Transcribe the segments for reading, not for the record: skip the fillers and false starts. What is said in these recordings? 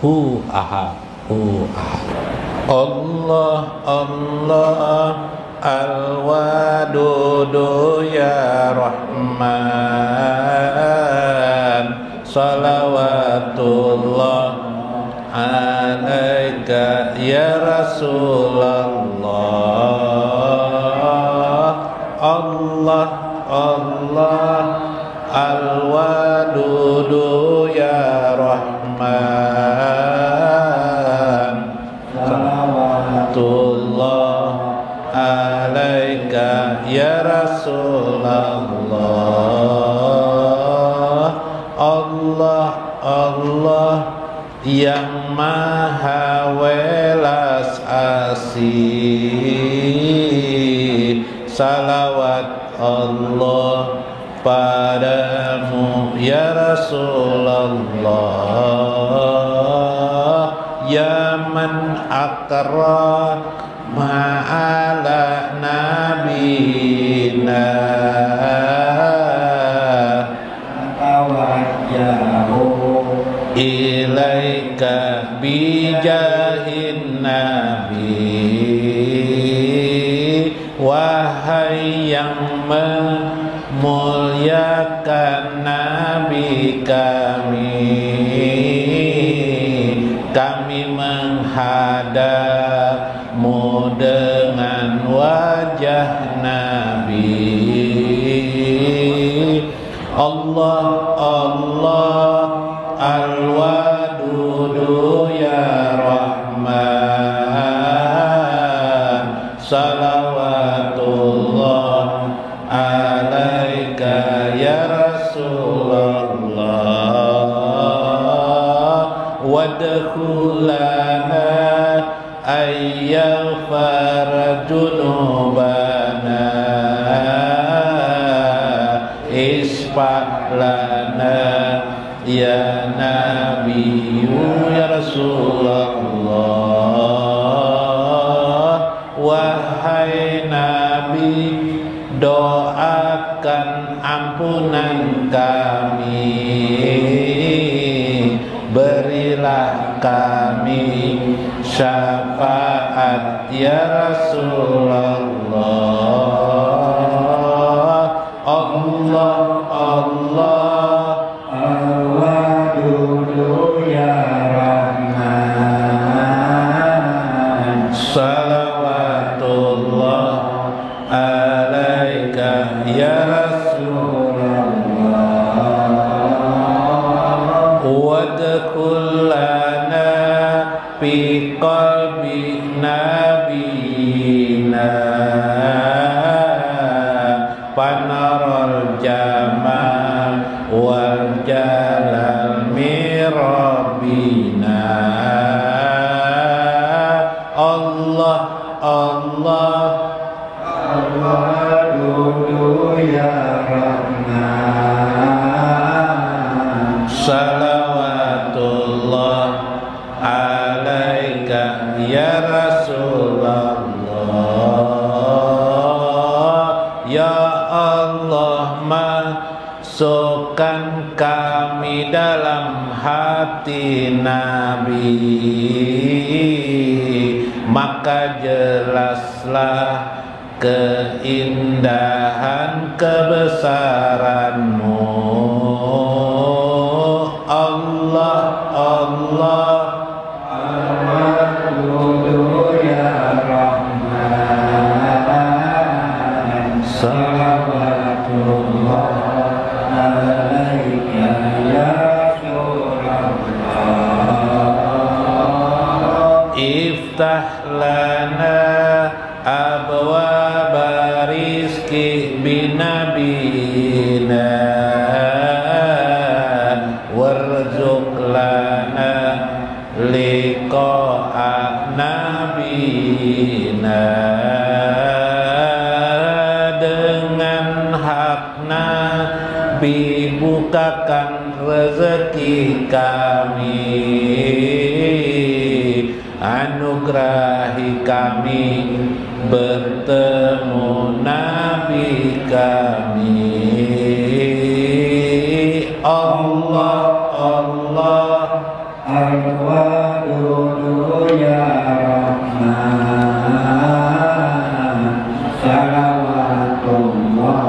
ahad, ahad. Allah Allah al-wadudu ya Rahman, salawatullah alaika ya Rasulullah. Allah Allah al-wadudu ya Rahman, salawatullah alaika ya Rasulullah. Allah Allah yang maha welas asih, salawat Allah padamu ya Rasulullah. Ya man akram ma'ala nabina tawajjahu ilaika bijahin nabi. Wahai yang memuliakan nabi kami, kami menghadapmu dengan wajah nabi. Allah Allah al-wadudu ya Rahman, salawatullah alaika ya Rasulullah. Wadkhulana ayyaghfar junubana, isfa' lana ya Nabiyyu ya Rasulullah. Wahai Nabi, doakan ampunan kami, berilah kami syafaat ya Rasulullah. Allah Allah al-wadudu ya Rahman, salawatullah alaika ya Rasulullah. Wadkhulana fi qalbi nabiyina panaral jamal wal jalal mirabina. Allah Allah al-wadudu ya Rahman, salawatullah alaika ya Rasulullah. Ya Allah, masukkan kami dalam hati Nabi, maka jelaslah keindahan kebesaranmu. Allah Allah al-wadudu ya Rahman, salawatullah alaika ya Rasulullah. Iftah lana abwaba rizki binabina warzuq lana liqa'a nabina. Dengan hak Nabi bukakan rezeki kami, anugerahi kami bertemu Nabi kami. Allah Allah Al-Wadudu ya Rahman, salawatullah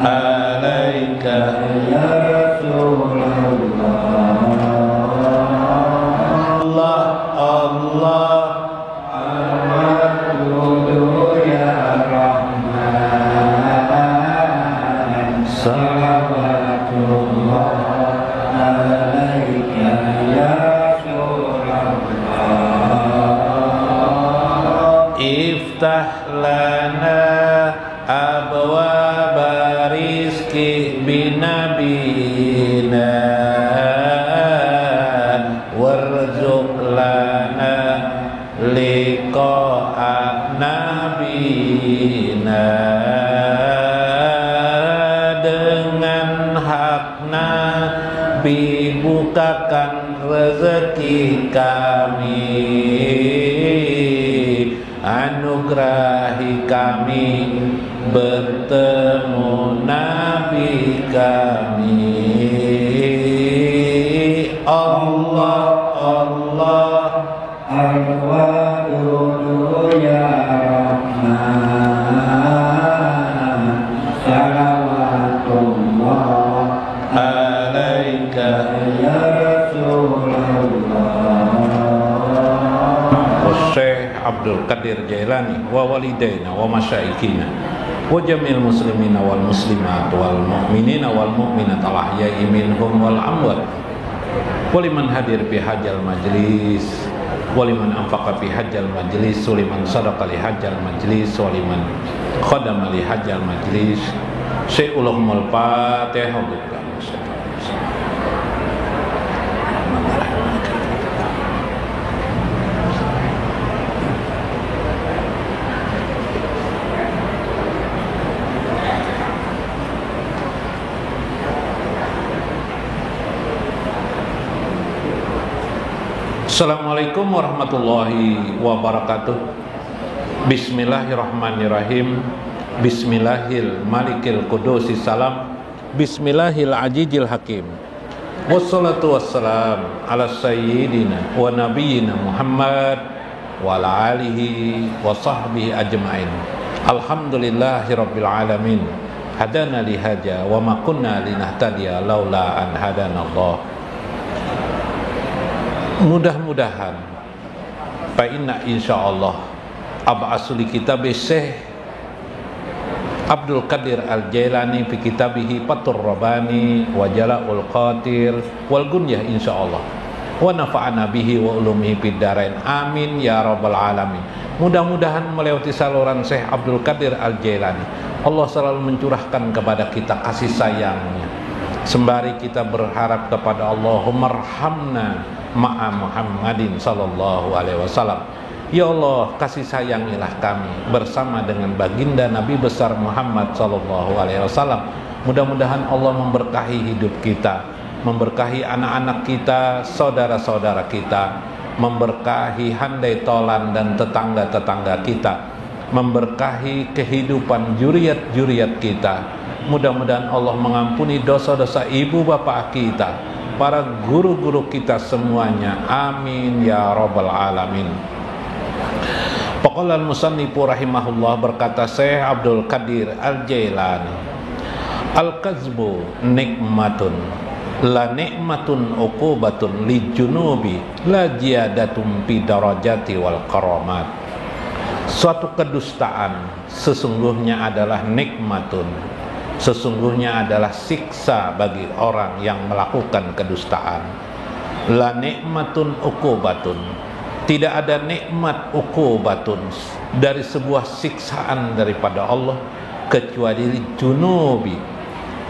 alaika ya Rasulullah. Allah Allah Al-Wadudu ya Rahman, salawatullah alaika ya Rasulullah. iftah lana abwaba rizki binabina warzuq lana liqa'a nabina, dengan hakna dibukakan rezeki kami, anugerahi kami bertemu Nabi kami. Allah Allah Al-Wadudu ya Rahman, salawatullah alaika ya Rasulullah. Syekh Abdul Qadir Jailani wa walidaina wa masyaikhina wa jamil muslimina wal muslimat wal mu'minina wal mu'minat al ahya'i minhum wal amwat, waliman hadir fi hajjal majlis, waliman anfaqa fi hajjal majlis, waliman sadaqa li hajjal majlis, waliman khadama li hajjal majlis. Syaikhul Fatihah. Assalamualaikum warahmatullahi wabarakatuh. Bismillahirrahmanirrahim. Bismillahil malikil qudusis salam. Bismillahil ajijil hakim. Wassalatu wassalam ala sayyidina wa nabiyyina Muhammad wa ala alihi wa sahbihi ajma'in. Alhamdulillahi rabbil alamin. Hadana lihaja wa ma kunna linahtadiya laula an hadana Allah. Mudah-mudahan fa inna insyaallah ab'asuli kitab Syekh Abdul Qadir Al-Jailani fi kitabihi Fathur Rabbani wa Jala'ul Qatir wal Gunyah insyaallah, wa nafa'ana bihi wa ulumihi fid dharain amin ya rabbal alamin. Mudah-mudahan melewati saluran Syekh Abdul Qadir Al-Jailani Allah selalu mencurahkan kepada kita kasih sayangnya, sembari kita berharap kepada Allahumma arhamna ma'a Muhammadin sallallahu alaihi wasallam. Ya Allah, kasih sayangilah kami bersama dengan baginda Nabi besar Muhammad sallallahu alaihi wasallam. Mudah-mudahan Allah memberkahi hidup kita, memberkahi anak-anak kita, saudara-saudara kita, memberkahi handai tolan dan tetangga-tetangga kita, memberkahi kehidupan juriat-juriat kita. Mudah-mudahan Allah mengampuni dosa-dosa ibu bapak kita, para guru-guru kita semuanya. Amin ya rabbal alamin. Faqala al-musannifu rahimahullah, berkata Syekh Abdul Qadir Al-Jailani, al-kazbu nikmatun la nikmatun uqubatun li junubi la jiyadatum fi darajati wal karamat. Suatu kedustaan sesungguhnya adalah nikmatun, sesungguhnya adalah siksa bagi orang yang melakukan kedustaan. La nikmatun uqubatun, tidak ada nikmat uqubatun dari sebuah siksaan daripada Allah kecuali junubi,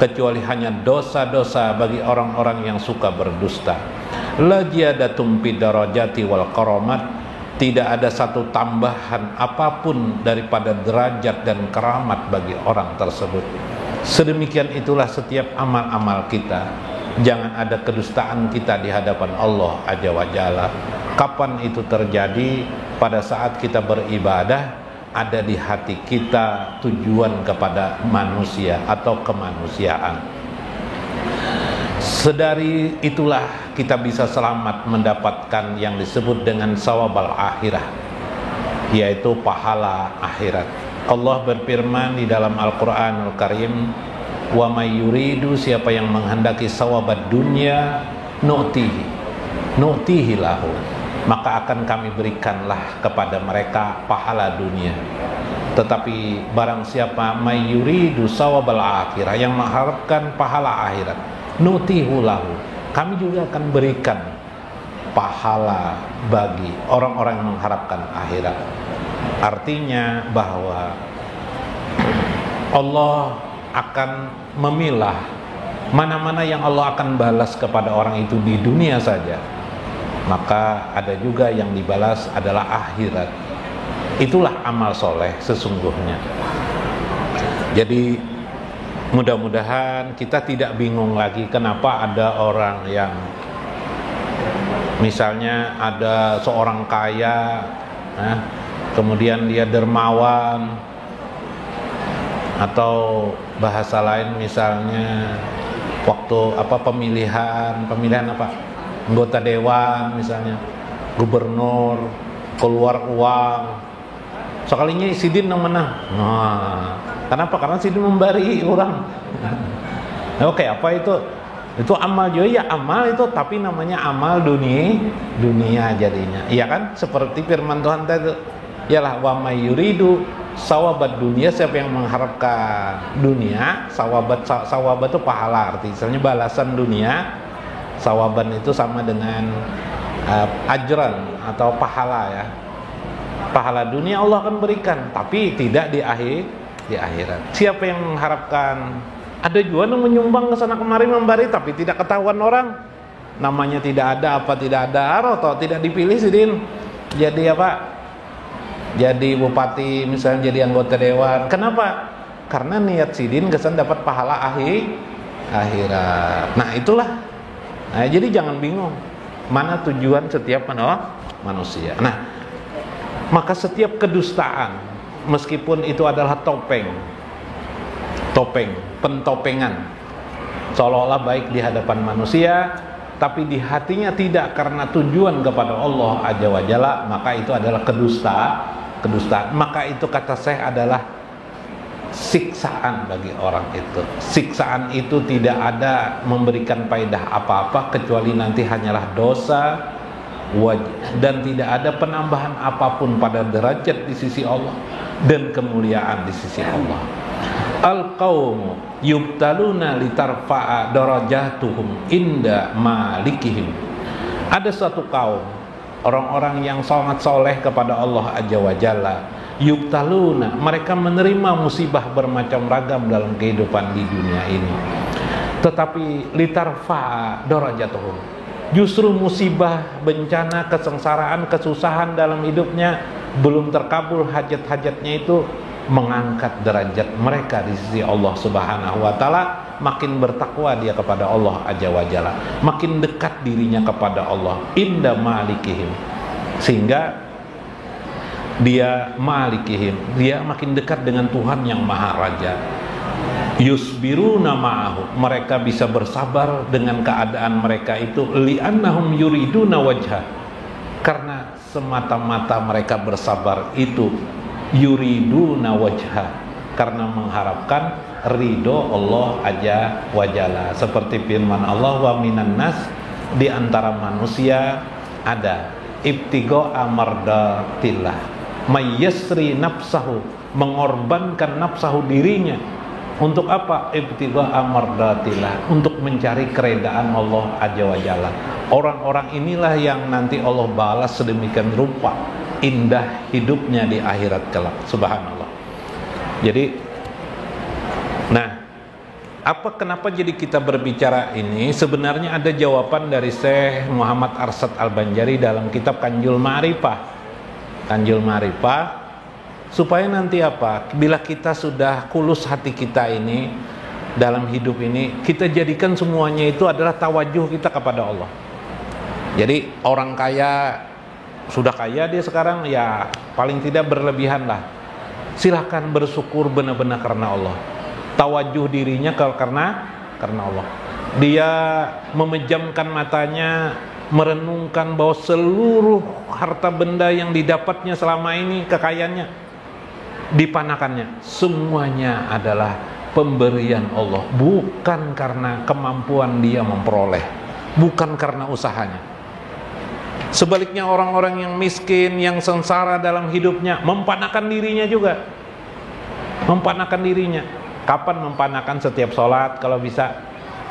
kecuali hanya dosa-dosa bagi orang-orang yang suka berdusta. La jiyadatum fi darajati wal karamat, tidak ada satu tambahan apapun daripada derajat dan keramat bagi orang tersebut. Sedemikian itulah setiap amal-amal kita. Jangan ada kedustaan kita di hadapan Allah Azza wa Jalla. Kapan itu terjadi? Pada saat kita beribadah, ada di hati kita tujuan kepada manusia atau kemanusiaan. Sedari itulah kita bisa selamat mendapatkan yang disebut dengan sawabal akhirah, yaitu pahala akhirat. Allah berfirman di dalam Al-Qur'anul Karim, wa may yuridu, siapa yang menghendaki sawabad dunya nu'tihi lahu, maka akan kami berikanlah kepada mereka pahala dunia. Tetapi barang siapa may yuridu sawabal akhirah, yang mengharapkan pahala akhirat, nu'tihi lahu, kami juga akan berikan pahala bagi orang-orang yang mengharapkan akhirat. Artinya bahwa Allah akan memilah mana-mana yang Allah akan balas kepada orang itu di dunia saja, maka ada juga yang dibalas adalah akhirat. Itulah amal soleh sesungguhnya. Jadi mudah-mudahan kita tidak bingung lagi kenapa ada orang yang misalnya ada seorang kaya, kemudian dia dermawan, atau bahasa lain misalnya waktu pemilihan apa anggota dewan misalnya, gubernur, keluar uang sekalinya Sidin yang menang. Nah, kenapa? Karena Sidin memberi orang. Oke, apa itu? Itu amal juga ya, amal itu, tapi namanya amal dunia jadinya. Iya kan? Seperti firman Tuhan tadi, yalah wa may yuridu sawabad dunia, siapa yang mengharapkan dunia, sawabat itu pahala, artinya balasan dunia. Sawaban itu sama dengan ajran atau pahala ya. Pahala dunia Allah akan berikan, tapi tidak di akhirat. Siapa yang mengharapkan, ada juga yang menyumbang ke sana kemari memberi tapi tidak ketahuan orang, namanya tidak ada atau tidak dipilih Sidin jadi jadi bupati misalnya, jadi anggota dewan. Kenapa? Karena niat Sidin kesan dapat pahala akhirat. Nah itulah. Nah, jadi jangan bingung mana tujuan setiap manusia. Nah, maka setiap kedustaan, meskipun itu adalah pentopengan, seolah-olah baik di hadapan manusia, tapi di hatinya tidak karena tujuan kepada Allah Azza wa Jalla, maka itu adalah kedustaan. Maka itu kata Syekh adalah siksaan bagi orang itu. Siksaan itu tidak ada memberikan faedah apa-apa kecuali nanti hanyalah dosa, dan tidak ada penambahan apapun pada derajat di sisi Allah dan kemuliaan di sisi Allah. Al-qaumu yubtaluna litarfa'a darajatuhum inda malikihim. Ada suatu kaum, orang-orang yang sangat soleh kepada Allah Azza wa Jalla, yubtaluna, mereka menerima musibah bermacam ragam dalam kehidupan di dunia ini, tetapi litarfa'a darajatuhum, justru musibah, bencana, kesengsaraan, kesusahan dalam hidupnya belum terkabul hajat-hajatnya itu mengangkat derajat mereka di sisi Allah Subhanahu wa taala. Makin bertakwa dia kepada Allah Azza wa Jalla, makin dekat dirinya kepada Allah inda malikihim, sehingga dia malikihim, dia makin dekat dengan Tuhan yang Maha Raja. Yusbiruna ma'ahu, mereka bisa bersabar dengan keadaan mereka itu, li'annahum yuriduna wajha, karena semata-mata mereka bersabar itu yuriduna wajha, karena mengharapkan ridho Allah Azza wa Jalla. Seperti firman Allah, wa minan nas, di antara manusia ada ibtigo amardatillah, mayyasri nafsahu, mengorbankan nafsahu dirinya. Untuk apa? Ibtigo amardatillah, untuk mencari keredaan Allah Azza wa Jalla. Orang-orang inilah yang nanti Allah balas sedemikian rupa indah hidupnya di akhirat kelak. Subhanallah. Jadi, kenapa jadi kita berbicara ini? Sebenarnya ada jawaban dari Syekh Muhammad Arsyad Al-Banjari dalam kitab Kanjul Ma'rifah, supaya nanti bila kita sudah kulus hati kita ini dalam hidup ini, kita jadikan semuanya itu adalah tawajuh kita kepada Allah. Jadi orang kaya, sudah kaya dia sekarang, ya paling tidak berlebihan lah. Silahkan bersyukur benar-benar karena Allah, tawajuh dirinya karena Allah. Dia memejamkan matanya, merenungkan bahwa seluruh harta benda yang didapatnya selama ini, kekayaannya, dipanakannya, semuanya adalah pemberian Allah, bukan karena kemampuan dia memperoleh, bukan karena usahanya. Sebaliknya orang-orang yang miskin, yang sengsara dalam hidupnya, mempanakan dirinya juga. Mempanakan dirinya. Kapan mempanakan? Setiap sholat kalau bisa.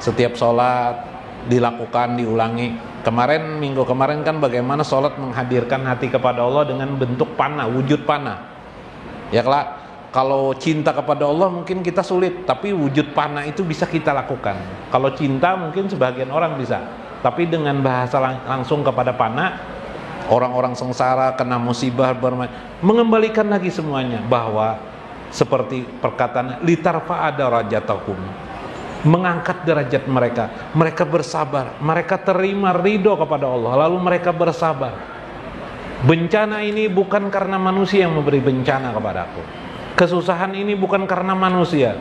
Setiap sholat dilakukan, diulangi. Minggu kemarin kan bagaimana sholat menghadirkan hati kepada Allah dengan bentuk panah, wujud panah. Ya kalau cinta kepada Allah mungkin kita sulit, tapi wujud panah itu bisa kita lakukan. Kalau cinta mungkin sebagian orang bisa, tapi dengan bahasa langsung kepada panah, orang-orang sengsara kena musibah mengembalikan lagi semuanya, bahwa seperti perkataan litarfa'a darajatakum, mengangkat derajat mereka. Mereka bersabar, mereka terima ridho kepada Allah, lalu mereka bersabar. Bencana ini bukan karena manusia yang memberi bencana kepadaku. Kesusahan ini bukan karena manusia,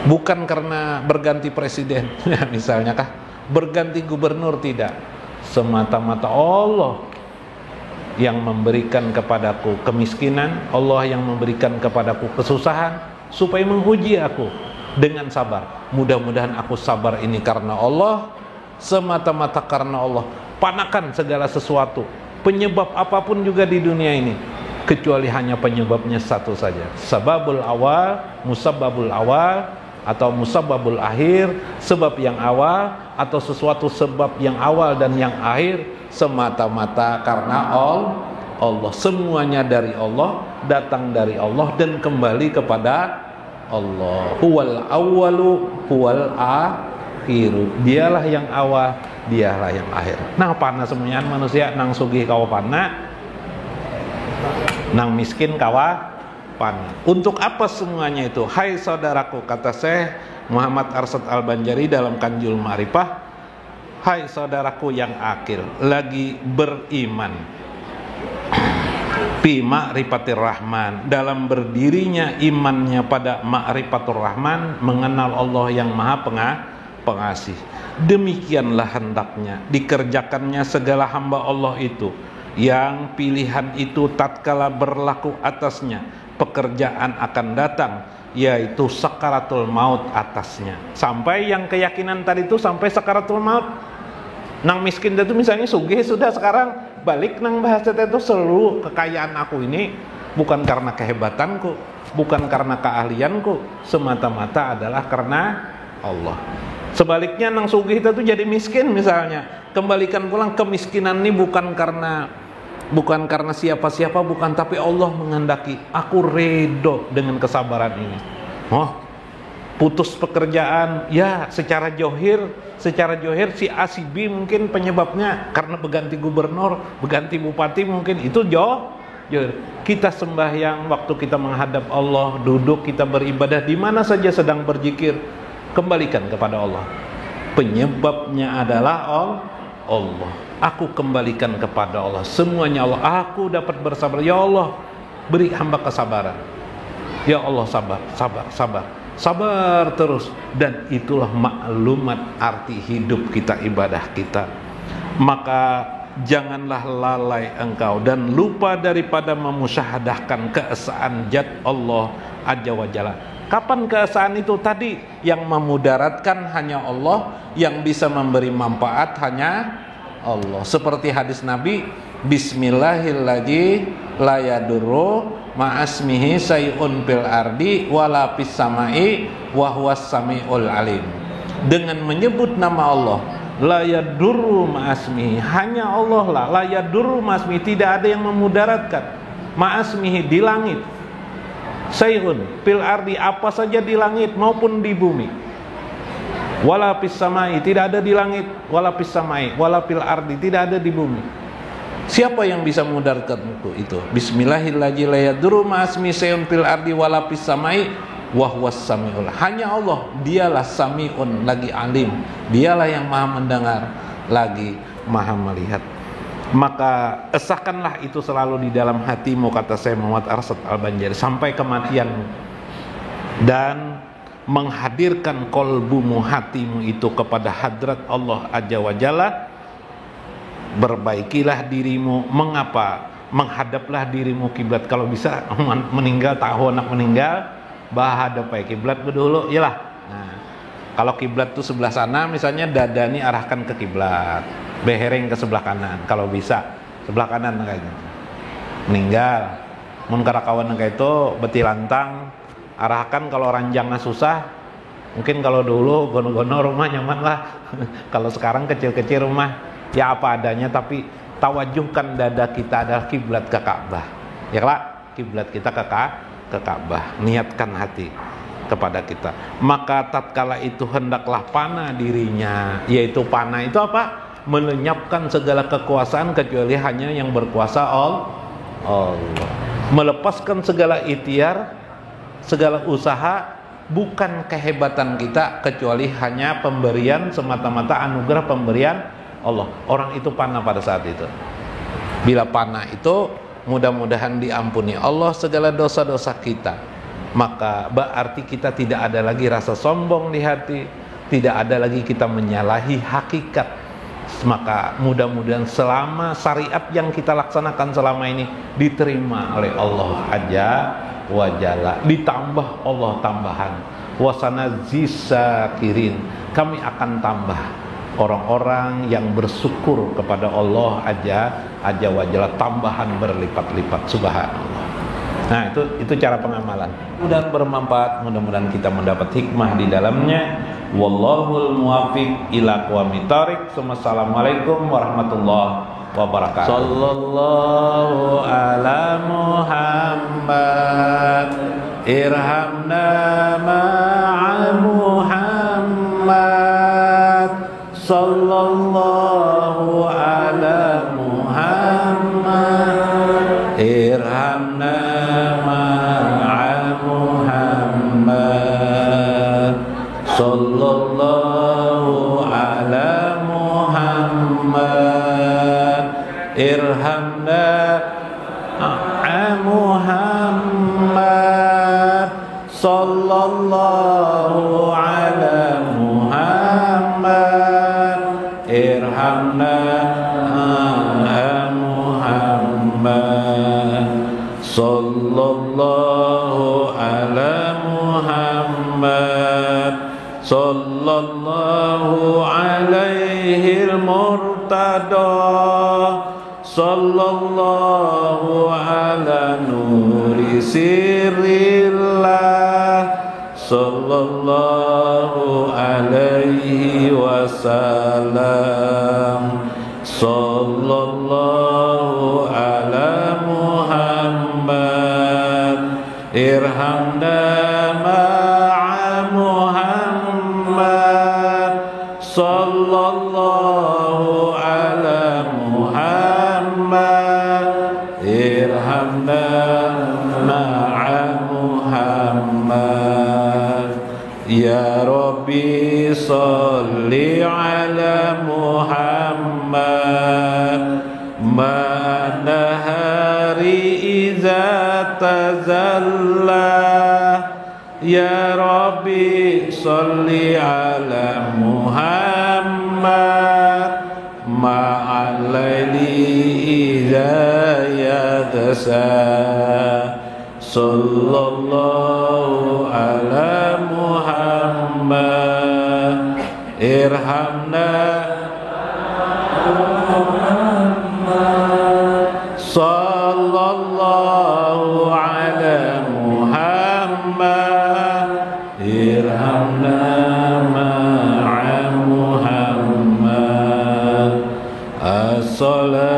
bukan karena berganti presiden misalnya kah, berganti gubernur, tidak. Semata-mata Allah yang memberikan kepadaku kemiskinan, Allah yang memberikan kepadaku kesusahan supaya menguji aku dengan sabar. Mudah-mudahan aku sabar ini karena Allah, semata-mata karena Allah. Panakan segala sesuatu, penyebab apapun juga di dunia ini, kecuali hanya penyebabnya satu saja. Sababul awal, musabbabul awal, atau musabbabul akhir, sebab yang awal, atau sesuatu sebab yang awal dan yang akhir, semata-mata karena Allah. Semuanya dari Allah, datang dari Allah dan kembali kepada Allah. Huwal awwalu huwal akhiru. Dialah yang awal, dialah yang akhir. Nang panah semuanya manusia, nang sugih kawa panah, nang miskin kawa panah. Untuk apa semuanya itu? Hai saudaraku, kata Syekh Muhammad Arsyad Al-Banjari dalam Kanjul Ma'rifah, hai saudaraku yang akil, lagi beriman, fi ma'rifatir rahman, dalam berdirinya imannya pada ma'rifatur rahman, mengenal Allah yang maha pengasih. Demikianlah hendaknya dikerjakannya segala hamba Allah itu, yang pilihan itu tatkala berlaku atasnya pekerjaan akan datang, yaitu sakaratul maut atasnya. Sampai yang keyakinan tadi itu sampai sakaratul maut. Nang miskin itu misalnya sugih sudah, sekarang balik nang bahasa itu, seluruh kekayaan aku ini bukan karena kehebatanku, bukan karena keahlianku, semata-mata adalah karena Allah. Sebaliknya nang sugih itu jadi miskin misalnya, kembalikan pulang kemiskinan ini bukan karena siapa-siapa, bukan, tapi Allah menghendaki. Aku redo dengan kesabaran ini. Putus pekerjaan, ya secara johir si A si B mungkin penyebabnya karena berganti gubernur, berganti bupati, mungkin itu johir. Kita sembahyang, waktu kita menghadap Allah, duduk kita beribadah, di mana saja sedang berzikir, kembalikan kepada Allah. Penyebabnya adalah Allah. Aku kembalikan kepada Allah, semuanya Allah. Aku dapat bersabar, ya Allah beri hamba kesabaran. Ya Allah, sabar terus. Dan itulah maklumat arti hidup kita, ibadah kita. Maka janganlah lalai engkau dan lupa daripada memusyahadahkan keesaan zat Allah Azza wa Jalla. Kapan keesaan itu? Tadi yang memudaratkan hanya Allah, yang bisa memberi manfaat hanya Allah. Seperti hadis Nabi, bismillahilladzi la yadurru ma'asmihi sayun fil ardi wala fis samai wa huwas samiul alim. Dengan menyebut nama Allah, la yadurru ma'asmihi, hanya Allah lah, la yadurru ma'asmihi, tidak ada yang memudaratkan, ma'asmihi di langit, sayun fil ardi, apa saja di langit maupun di bumi, wala fis samai, tidak ada di langit, wala fis samai, wala fil ardi, tidak ada di bumi. Siapa yang bisa memudaratkan itu? Bismillahirrahmanirrahim, la yadurru ma'asmi sayun fil ardi wala fis samai wa huwas samiul. Hanya Allah, dialah samiun, lagi alim, dialah yang maha mendengar, lagi maha melihat. Maka esahkanlah itu selalu di dalam hatimu, kata Syekh Muhammad Arsyad Al-Banjari, sampai kematianmu. Dan menghadirkan kolbumu, hatimu itu kepada hadrat Allah Azza wa Jalla. Berbaikilah dirimu. Mengapa? Menghadaplah dirimu kiblat. Kalau bisa meninggal, tahu anak meninggal, bahadapai kiblat dulu, iyalah. Nah, kalau kiblat tuh sebelah sana, misalnya dada ini arahkan ke kiblat, behereng ke sebelah kanan. Kalau bisa sebelah kanan kayak gitu. Meninggal, mun karakawan kayak itu beti lantang, arahkan kalau ranjangnya susah. Mungkin kalau dulu gono-gono rumah nyaman lah. Kalau sekarang kecil-kecil rumah ya apa adanya, tapi tawajuhkan dada kita adalah kiblat ke Ka'bah. Ya lah, kiblat kita ke Ka'bah. Niatkan hati kepada kita. Maka tatkala itu hendaklah panah dirinya, yaitu panah itu apa? Melenyapkan segala kekuasaan kecuali hanya yang berkuasa Allah. Melepaskan segala ikhtiar, segala usaha, bukan kehebatan kita kecuali hanya pemberian semata-mata anugerah pemberian Allah. Orang itu panah pada saat itu. Bila panah itu, mudah-mudahan diampuni Allah segala dosa-dosa kita. Maka berarti kita tidak ada lagi rasa sombong di hati, tidak ada lagi kita menyalahi hakikat. Maka mudah-mudahan selama syariat yang kita laksanakan selama ini diterima oleh Allah Azza wa Jalla. Ditambah Allah tambahan. Wasanazzisakirin. Kami akan tambah orang-orang yang bersyukur kepada Allah Azza wa Jalla, tambahan berlipat-lipat, subhanallah. Nah, itu cara pengamalan. Mudah-mudahan bermanfaat, mudah-mudahan kita mendapat hikmah di dalamnya. Wallahul muwaffiq ila aqwamit thoriq. Assalamualaikum warahmatullahi wabarakatuh. Sallallahu ala Muhammad, irhamna ma'a Muhammad. Sallallahu ala Muhammad, irhamna ma'a Muhammad. Sallallahu ala Muhammad, irhamna ma'a Muhammad. Sallallahu ala Muhammad, irhamna ma'a Muhammad. Sallallahu ala Muhammad. Sallallahu alaihil murtada. Sallallahu ala nuri sirrillah. Sallallahu alaihi wasallam. Sallallahu ala Muhammad, irhamna ma'a Muhammad. Sallallahu ala Muhammad, irhamna ma'a Muhammad. Ya Rabbi salli ala Muhammad manahari iza tazalla. Ya Rabbi salli ala Muhammad ma'al laili iza yadsa. Sallallahu ala Muhammad, irhamna Muhammad. Sallallahu ala Muhammad, irhamna ma'a Muhammad. As-salam